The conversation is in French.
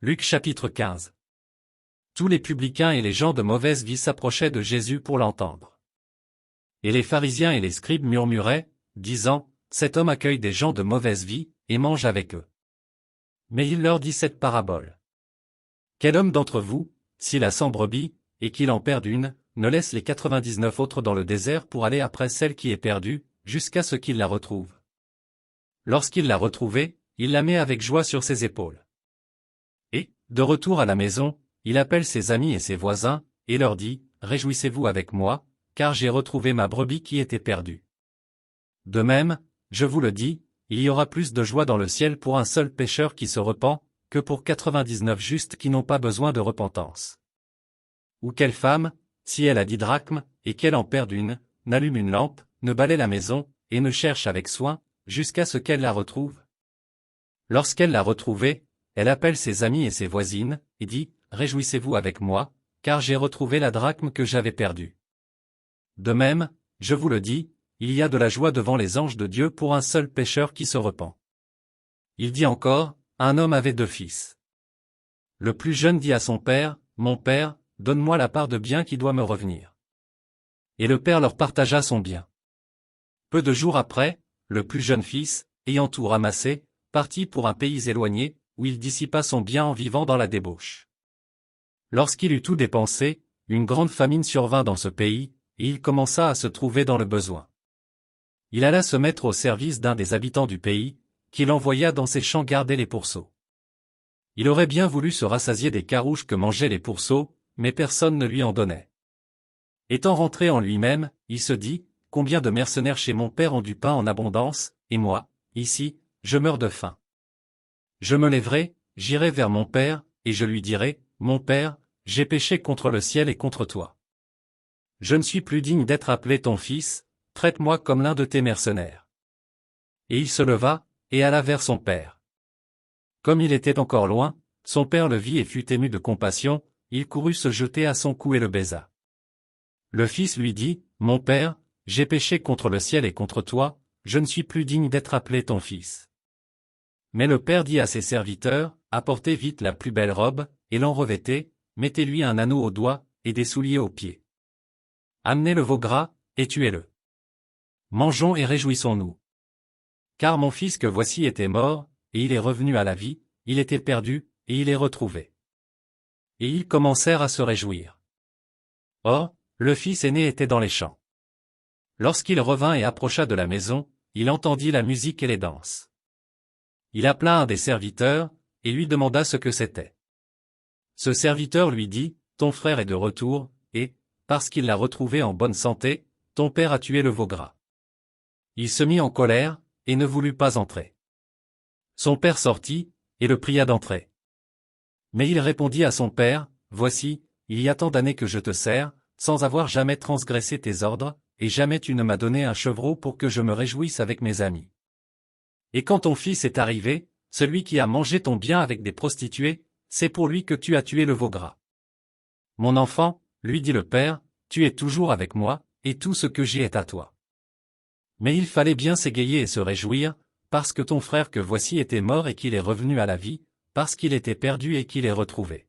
Luc chapitre 15. Tous les publicains et les gens de mauvaise vie s'approchaient de Jésus pour l'entendre. Et les pharisiens et les scribes murmuraient, disant, cet homme accueille des gens de mauvaise vie, et mange avec eux. Mais il leur dit cette parabole. Quel homme d'entre vous, s'il a 100 brebis, et qu'il en perde une, ne laisse les 99 autres dans le désert pour aller après celle qui est perdue, jusqu'à ce qu'il la retrouve. Lorsqu'il l'a retrouvée, il la met avec joie sur ses épaules. Et, de retour à la maison, il appelle ses amis et ses voisins, et leur dit, réjouissez-vous avec moi, car j'ai retrouvé ma brebis qui était perdue. De même, je vous le dis, il y aura plus de joie dans le ciel pour un seul pécheur qui se repent, que pour 99 justes qui n'ont pas besoin de repentance. Ou quelle femme, si elle a 10 drachmes, et qu'elle en perd une, n'allume une lampe, ne balaie la maison, et ne cherche avec soin, jusqu'à ce qu'elle la retrouve? Lorsqu'elle l'a retrouvée, elle appelle ses amis et ses voisines, et dit, réjouissez-vous avec moi, car j'ai retrouvé la drachme que j'avais perdue. De même, je vous le dis, il y a de la joie devant les anges de Dieu pour un seul pécheur qui se repent. Il dit encore, un homme avait 2 fils. Le plus jeune dit à son père, mon père, donne-moi la part de bien qui doit me revenir. Et le père leur partagea son bien. Peu de jours après, le plus jeune fils, ayant tout ramassé, partit pour un pays éloigné, où il dissipa son bien en vivant dans la débauche. Lorsqu'il eut tout dépensé, une grande famine survint dans ce pays, et il commença à se trouver dans le besoin. Il alla se mettre au service d'un des habitants du pays, qu'il envoya dans ses champs garder les pourceaux. Il aurait bien voulu se rassasier des carouches que mangeaient les pourceaux, mais personne ne lui en donnait. Étant rentré en lui-même, il se dit, combien de mercenaires chez mon père ont du pain en abondance, et moi, ici, je meurs de faim. Je me lèverai, j'irai vers mon père, et je lui dirai, mon père, j'ai péché contre le ciel et contre toi. Je ne suis plus digne d'être appelé ton fils, traite-moi comme l'un de tes mercenaires. Et il se leva, et alla vers son père. Comme il était encore loin, son père le vit et fut ému de compassion, il courut se jeter à son cou et le baisa. Le fils lui dit, mon père, j'ai péché contre le ciel et contre toi, je ne suis plus digne d'être appelé ton fils. Mais le père dit à ses serviteurs, apportez vite la plus belle robe, et l'en revêtez, mettez-lui un anneau au doigt, et des souliers aux pieds. Amenez le veau gras, et tuez-le. Mangeons et réjouissons-nous. Car mon fils que voici était mort, et il est revenu à la vie, il était perdu, et il est retrouvé. Et ils commencèrent à se réjouir. Or, le fils aîné était dans les champs. Lorsqu'il revint et approcha de la maison, il entendit la musique et les danses. Il appela un des serviteurs, et lui demanda ce que c'était. Ce serviteur lui dit, ton frère est de retour, et, parce qu'il l'a retrouvé en bonne santé, ton père a tué le veau gras. Il se mit en colère, et ne voulut pas entrer. Son père sortit, et le pria d'entrer. Mais il répondit à son père, voici, il y a tant d'années que je te sers, sans avoir jamais transgressé tes ordres, et jamais tu ne m'as donné un chevreau pour que je me réjouisse avec mes amis. Et quand ton fils est arrivé, celui qui a mangé ton bien avec des prostituées, c'est pour lui que tu as tué le veau gras. Mon enfant, lui dit le père, tu es toujours avec moi, et tout ce que j'ai est à toi. Mais il fallait bien s'égayer et se réjouir, parce que ton frère que voici était mort et qu'il est revenu à la vie, parce qu'il était perdu et qu'il est retrouvé.